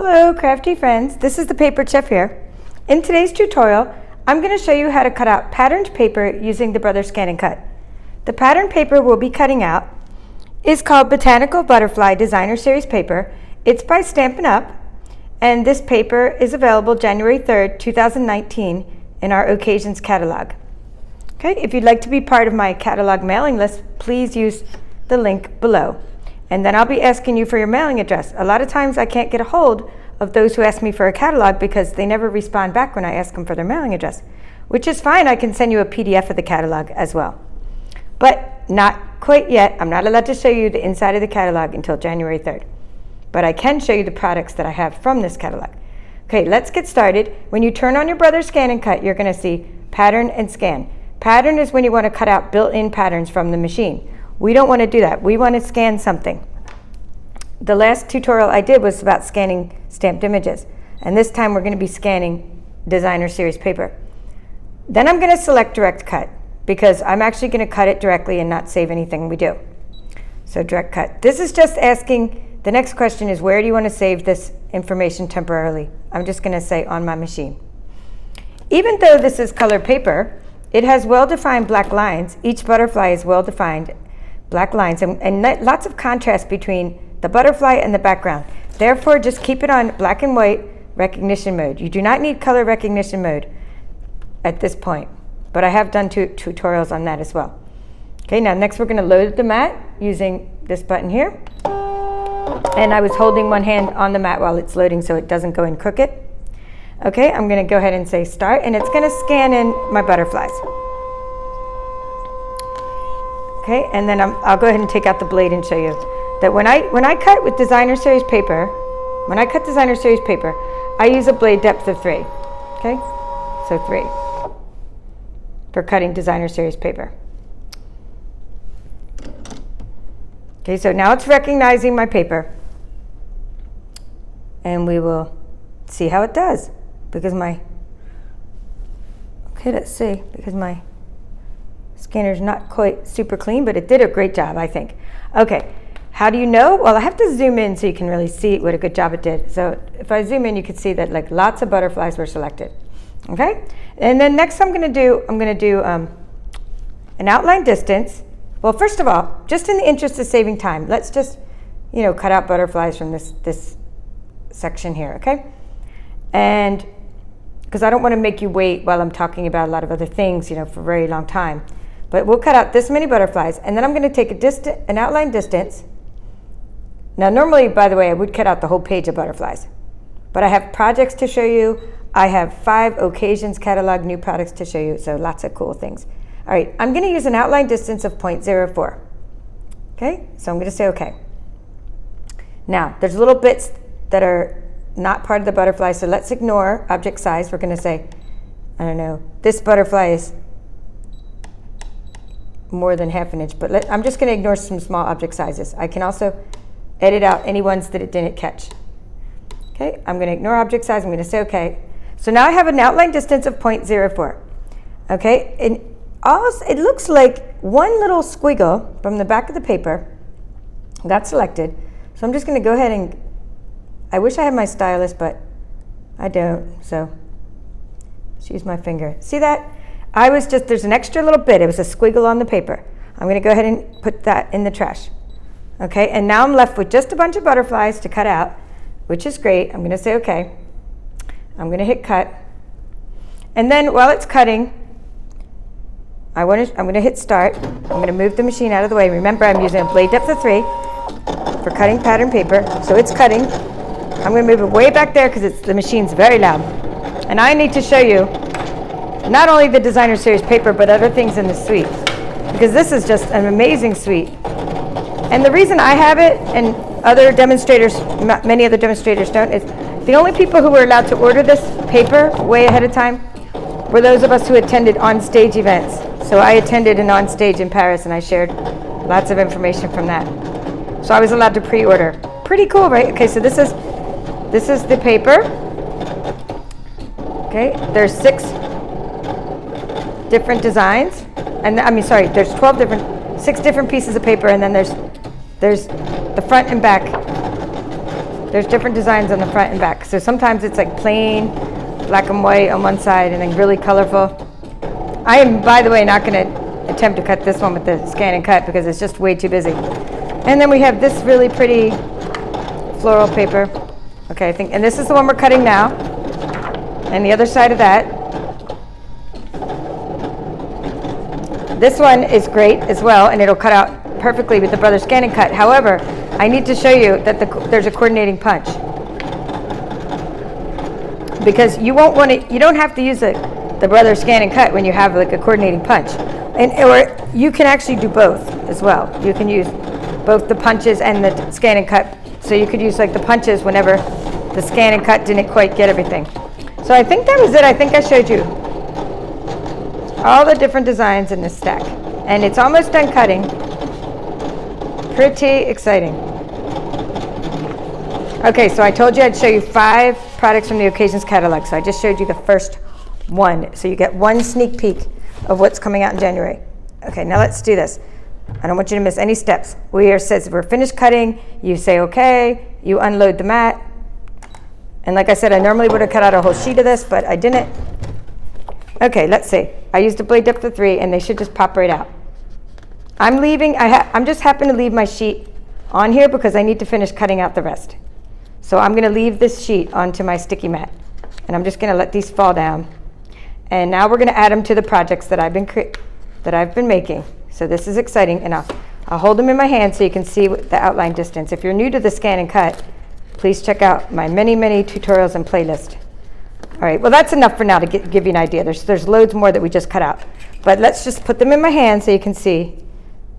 Hello crafty friends, this is the Paper Chef here. In today's tutorial, I'm going to show you how to cut out patterned paper using the Brother ScanNCut. The pattern paper we'll be cutting out is called Botanical Butterfly Designer Series paper. It's by Stampin Up, and this paper is available January 3rd, 2019 in our Occasions catalog. Okay, if you'd like to be part of my catalog mailing list, please use the link below. And then I'll be asking you for your mailing address. A lot of times I can't get a hold of those who ask me for a catalog because they never respond back when I ask them for their mailing address, which is fine. I can send you a PDF of the catalog as well. But not quite yet. I'm not allowed to show you the inside of the catalog until January 3rd. But I can show you the products that I have from this catalog. Okay, let's get started. When you turn on your Brother ScanNCut, you're going to see Pattern and Scan. Pattern is when you want to cut out built-in patterns from the machine. We don't want to do that. We want to scan something. The last tutorial I did was about scanning stamped images, and this time we're going to be scanning designer series paper. Then I'm going to select direct cut because I'm actually going to cut it directly and not save anything we do. So direct cut. This is just asking, the next question is, where do you want to save this information temporarily? I'm just going to say on my machine. Even though this is colored paper, it has well-defined black lines. Each butterfly is well-defined black lines and lots of contrast between the butterfly and the background. Therefore, just keep it on black and white recognition mode. You do not need color recognition mode at this point, but I have done two tutorials on that as well. Okay, now next we're going to load the mat using this button here. And I was holding one hand on the mat while it's loading so it doesn't go in crooked. Okay, I'm going to go ahead and say start, and it's going to scan in my butterflies. Okay, and then I'll go ahead and take out the blade and show you that when I cut with designer series paper, I use a blade depth of 3. Okay, so 3 for cutting designer series paper. Okay, so now it's recognizing my paper, and we will see how it does because my scanner's not quite super clean, but it did a great job, I think. Okay, how do you know? Well, I have to zoom in so you can really see what a good job it did. So if I zoom in, you can see that like lots of butterflies were selected. Okay, and then next I'm going to do an outline distance. Well, first of all, just in the interest of saving time, let's just cut out butterflies from this section here. Okay, and because I don't want to make you wait while I'm talking about a lot of other things, for a very long time. But we'll cut out this many butterflies, and then I'm going to take an outline distance. Now, normally, by the way, I would cut out the whole page of butterflies, but I have projects to show you. I have 5 occasions catalog new products to show you, so lots of cool things. All right, I'm going to use an outline distance of 0.04. Okay, so I'm going to say okay. Now, there's little bits that are not part of the butterfly, so let's ignore object size. We're going to say, I don't know, this butterfly is more than ½ inch, but I'm just going to ignore some small object sizes. I can also edit out any ones that it didn't catch. Okay, I'm going to ignore object size. I'm going to say okay. So now I have an outline distance of 0.04. Okay, and also it looks like one little squiggle from the back of the paper got selected. So I'm just going to go ahead and, I wish I had my stylus, but I don't, so just use my finger. See that? There's an extra little bit. It was a squiggle on the paper. I'm going to go ahead and put that in the trash. Okay, and now I'm left with just a bunch of butterflies to cut out, which is great. I'm going to say okay. I'm going to hit cut. And then while it's cutting, I'm going to hit start. I'm going to move the machine out of the way. Remember, I'm using a blade depth of 3 for cutting pattern paper. So it's cutting. I'm going to move it way back there because the machine's very loud. And I need to show you not only the designer series paper, but other things in the suite, because this is just an amazing suite. And the reason I have it and other demonstrators, many other demonstrators don't, is the only people who were allowed to order this paper way ahead of time were those of us who attended on-stage events. So I attended an on-stage in Paris, and I shared lots of information from that. So I was allowed to pre-order. Pretty cool, right? Okay, so this is the paper. Okay, there's 6 different designs, and there's 6 different pieces of paper, and then there's the front and back there's different designs on the front and back. So sometimes it's like plain black and white on one side and then really colorful. I am, by the way, not going to attempt to cut this one with the ScanNCut because it's just way too busy. And then we have this really pretty floral paper. Okay, I think, and this is the one we're cutting now. And the other side of that. This one is great as well, and it'll cut out perfectly with the Brother ScanNCut. However, I need to show you that there's a coordinating punch. Because you won't want to, you don't have to use the Brother ScanNCut when you have like a coordinating punch. Or you can actually do both as well. You can use both the punches and the ScanNCut. So you could use like the punches whenever the ScanNCut didn't quite get everything. So I think that was it. I think I showed you all the different designs in this stack. And it's almost done cutting. Pretty exciting. Okay, so I told you I'd show you 5 products from the Occasions catalog. So I just showed you the first one. So you get one sneak peek of what's coming out in January. Okay, now let's do this. I don't want you to miss any steps. Says we're finished cutting. You say okay. You unload the mat. And like I said, I normally would have cut out a whole sheet of this, but I didn't. Okay, let's see. I used a blade depth of 3, and they should just pop right out. I'm just happen to leave my sheet on here because I need to finish cutting out the rest. So I'm going to leave this sheet onto my sticky mat, and I'm just going to let these fall down. And now we're going to add them to the projects that I've been making. So this is exciting, and I'll hold them in my hand so you can see the outline distance. If you're new to the ScanNCut, please check out my many tutorials and playlist. All right, well that's enough for now to give you an idea. There's loads more that we just cut out. But let's just put them in my hand so you can see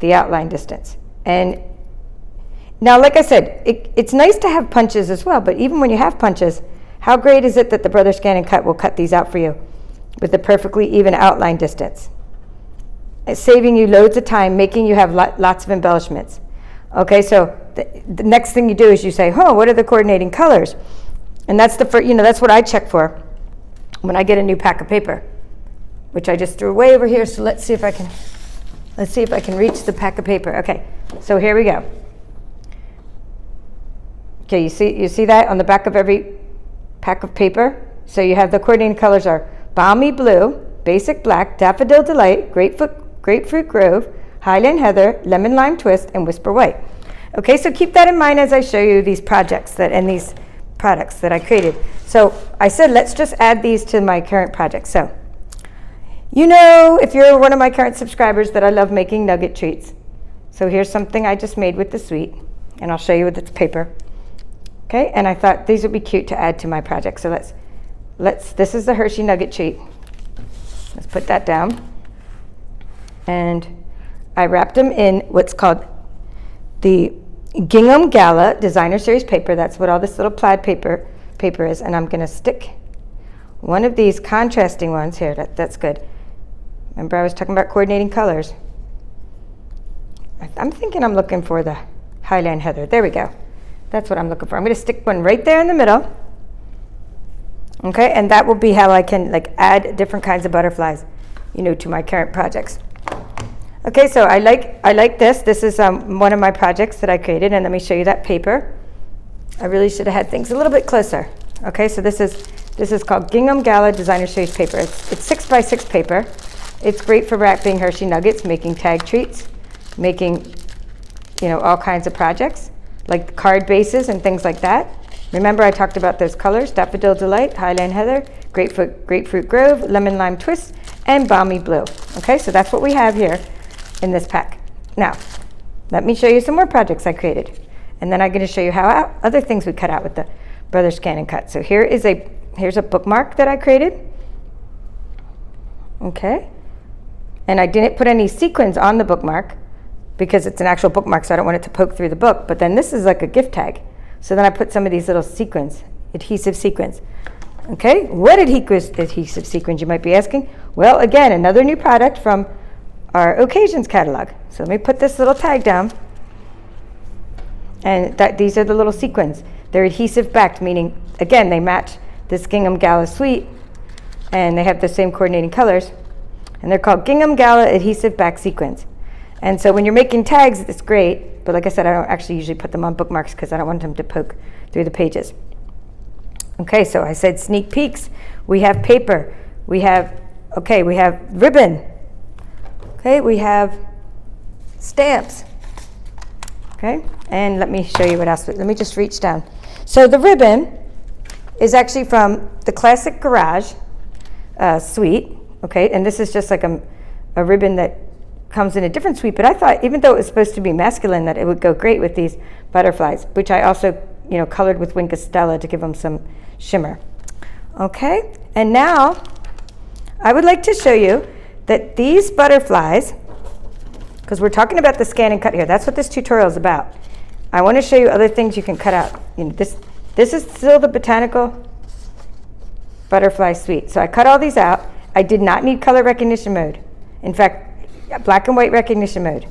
the outline distance. And now, like I said, it's nice to have punches as well, but even when you have punches, how great is it that the Brother ScanNCut will cut these out for you with the perfectly even outline distance? It's saving you loads of time, making you have lots of embellishments. Okay, so the next thing you do is you say, what are the coordinating colors? And that's that's what I check for when I get a new pack of paper, which I just threw way over here. So let's see if I can reach the pack of paper. Okay, so here we go. Okay, you see that on the back of every pack of paper? So you have the coordinating colors are Balmy Blue, Basic Black, Daffodil Delight, Grapefruit Grove, Highland Heather, Lemon Lime Twist, and Whisper White. Okay, so keep that in mind as I show you these projects and these products that I created. So I said let's just add these to my current project. So if you're one of my current subscribers that I love making nugget treats. So here's something I just made with the sweet, and I'll show you with its paper. Okay, and I thought these would be cute to add to my project. So this is the Hershey Nugget treat. Let's put that down. And I wrapped them in what's called the Gingham Gala Designer Series paper. That's what all this little plaid paper is. And I'm going to stick one of these contrasting ones here. That's good. Remember I was talking about coordinating colors. I'm thinking I'm looking for the Highland Heather. There we go. That's what I'm looking for. I'm going to stick one right there in the middle. Okay, and that will be how I can add different kinds of butterflies, to my current projects. Okay, so I like this. This is one of my projects that I created, and let me show you that paper. I really should have had things a little bit closer. Okay, so this is called Gingham Gala Designer Series paper. It's 6x6 paper. It's great for wrapping Hershey Nuggets, making tag treats, making all kinds of projects like card bases and things like that. Remember I talked about those colors: Daffodil Delight, Highland Heather, Grapefruit Grove, Lemon Lime Twist, and Balmy Blue. Okay, so that's what we have here in this pack. Now, let me show you some more projects I created, and then I'm going to show you how other things we cut out with the Brother ScanNCut. So here's a bookmark that I created. Okay, and I didn't put any sequins on the bookmark because it's an actual bookmark, so I don't want it to poke through the book. But then this is like a gift tag. So then I put some of these little adhesive sequins. Okay, what adhesive sequins, you might be asking? Well, again, another new product from our Occasions catalog. So let me put this little tag down. And these are the little sequins. They're adhesive backed, meaning, again, they match this Gingham Gala suite, and they have the same coordinating colors. And they're called Gingham Gala adhesive back sequins. And so when you're making tags, it's great, but like I said, I don't actually usually put them on bookmarks because I don't want them to poke through the pages. Okay, so I said sneak peeks. We have paper. We have ribbon. Okay, we have stamps. Okay, and let me show you what else. Let me just reach down. So the ribbon is actually from the Classic Garage suite. Okay, and this is just like a ribbon that comes in a different suite, but I thought even though it was supposed to be masculine that it would go great with these butterflies, which I also colored with Wink of Stella to give them some shimmer. Okay, and now I would like to show you that these butterflies, because we're talking about the scan and cut here, that's what this tutorial is about. I want to show you other things you can cut out. This is still the Botanical Butterfly suite. So I cut all these out. I did not need color recognition mode. In fact, black and white recognition mode.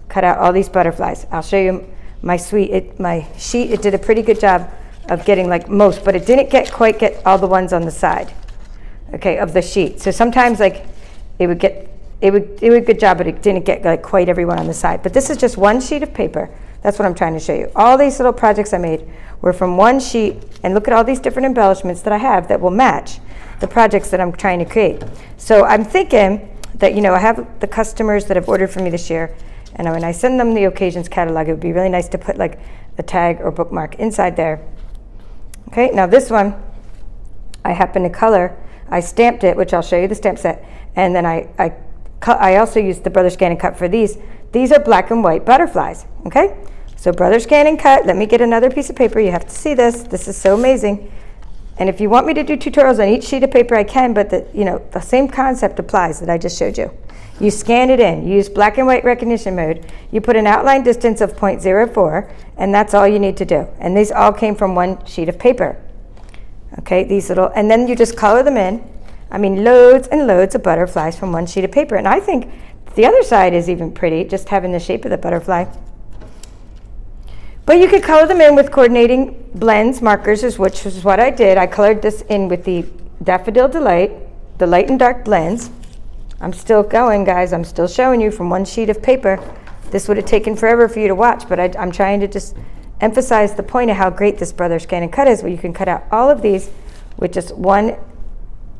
Cut out all these butterflies. I'll show you my suite. My sheet, it did a pretty good job of getting like most, but it didn't quite get all the ones on the side, okay, of the sheet. So sometimes like it would good job, but it didn't get like quite everyone on the side. But this is just one sheet of paper. That's what I'm trying to show you. All these little projects I made were from one sheet, and look at all these different embellishments that I have that will match the projects that I'm trying to create. So I'm thinking that, I have the customers that have ordered from me this year, and when I send them the occasions catalog, it would be really nice to put like a tag or bookmark inside there. Okay, now this one, I happen to color. I stamped it, which I'll show you the stamp set, and then I also used the Brother ScanNCut for these. These are black and white butterflies, okay? So Brother ScanNCut, let me get another piece of paper. You have to see this. This is so amazing. And if you want me to do tutorials on each sheet of paper, I can, but the same concept applies that I just showed you. You scan it in, you use black and white recognition mode, you put an outline distance of 0.04, and that's all you need to do. And these all came from one sheet of paper. Okay, and then you just color them in. I mean, loads and loads of butterflies from one sheet of paper. And I think the other side is even pretty, just having the shape of the butterfly. But you could color them in with coordinating blends, markers, which is what I did. I colored this in with the Daffodil Delight, the light and dark blends. I'm still going, guys. I'm still showing you from one sheet of paper. This would have taken forever for you to watch, but I'm trying to just emphasize the point of how great this Brother ScanNCut is, where you can cut out all of these with just one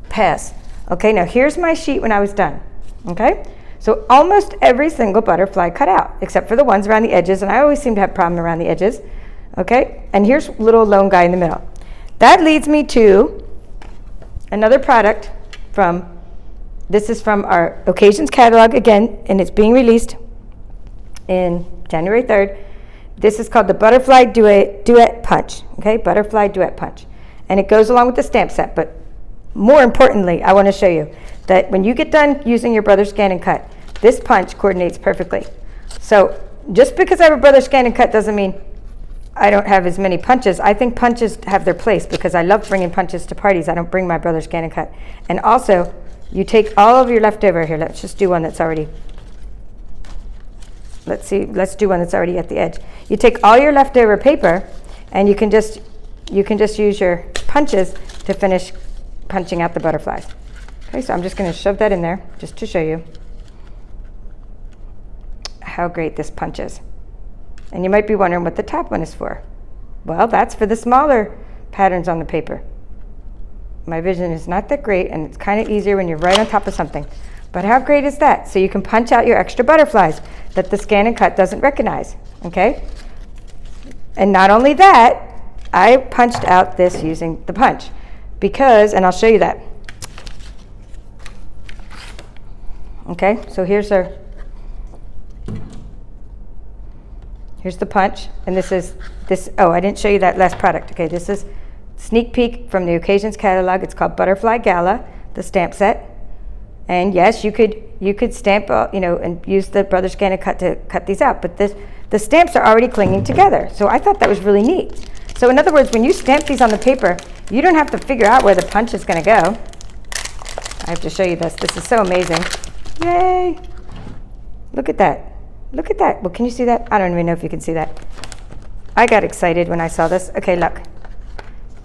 pass. Okay, now here's my sheet when I was done. Okay, so almost every single butterfly cut out, except for the ones around the edges, and I always seem to have a problem around the edges. Okay, and here's little lone guy in the middle. That leads me to another product this is from our occasions catalog again, and it's being released in January 3rd. This is called the Butterfly Duet Punch, okay, Butterfly Duet Punch. And it goes along with the stamp set, but more importantly, I want to show you that when you get done using your Brother ScanNCut, this punch coordinates perfectly. So just because I have a Brother ScanNCut doesn't mean I don't have as many punches. I think punches have their place because I love bringing punches to parties. I don't bring my Brother ScanNCut. And also, you take all of your leftover here. Let's just do one that's already, let's do one that's already at the edge. You take all your leftover paper and you can just use your punches to finish punching out the butterflies. Okay, so I'm just going to shove that in there just to show you how great this punch is. And you might be wondering what the top one is for. Well, that's for the smaller patterns on the paper. My vision is not that great, and it's kind of easier when you're right on top of something. But how great is that? So you can punch out your extra butterflies that the ScanNCut doesn't recognize, okay? And not only that, I punched out this using the punch because, and I'll show you that. Okay, so here's the punch, and oh, I didn't show you that last product. Okay, this is sneak peek from the occasions catalog. It's called Butterfly Gala, the stamp set. And yes, you could stamp, and use the Brother ScanNCut to cut these out, but the stamps are already clinging together. So I thought that was really neat. So in other words, when you stamp these on the paper, you don't have to figure out where the punch is going to go. I have to show you this. This is so amazing. Yay! Look at that. Look at that. Well, can you see that? I don't even know if you can see that. I got excited when I saw this. Okay, look.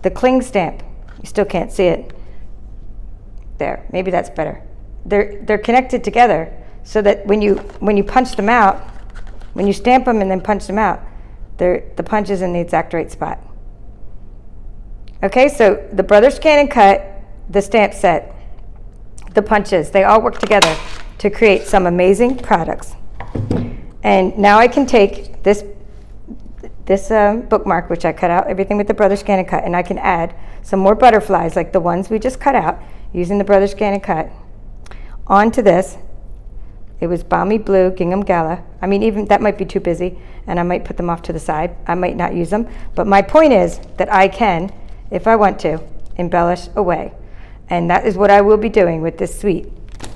The cling stamp. You still can't see it. There. Maybe that's better. They're connected together so that when you punch them out, when you stamp them and then punch them out, the punch is in the exact right spot. Okay, so the Brother ScanNCut, the stamp set, the punches, they all work together to create some amazing products. And now I can take this bookmark, which I cut out everything with the Brother ScanNCut, and I can add some more butterflies like the ones we just cut out using the Brother ScanNCut onto this. It was Balmy Blue Gingham Gala. I mean, even that might be too busy, and I might put them off to the side. I might not use them, but my point is that I can, if I want to, embellish away. And that is what I will be doing with this suite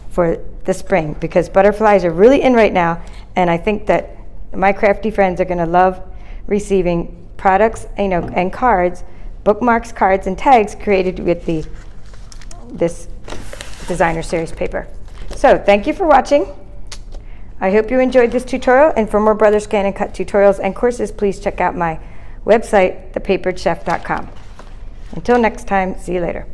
for the spring, because butterflies are really in right now, and I think that my crafty friends are going to love receiving products, and cards, bookmarks, cards, and tags created with this designer series paper. So thank you for watching. I hope you enjoyed this tutorial, and for more Brother ScanNCut tutorials and courses, please check out my website, thepaperedchef.com. Until next time, see you later.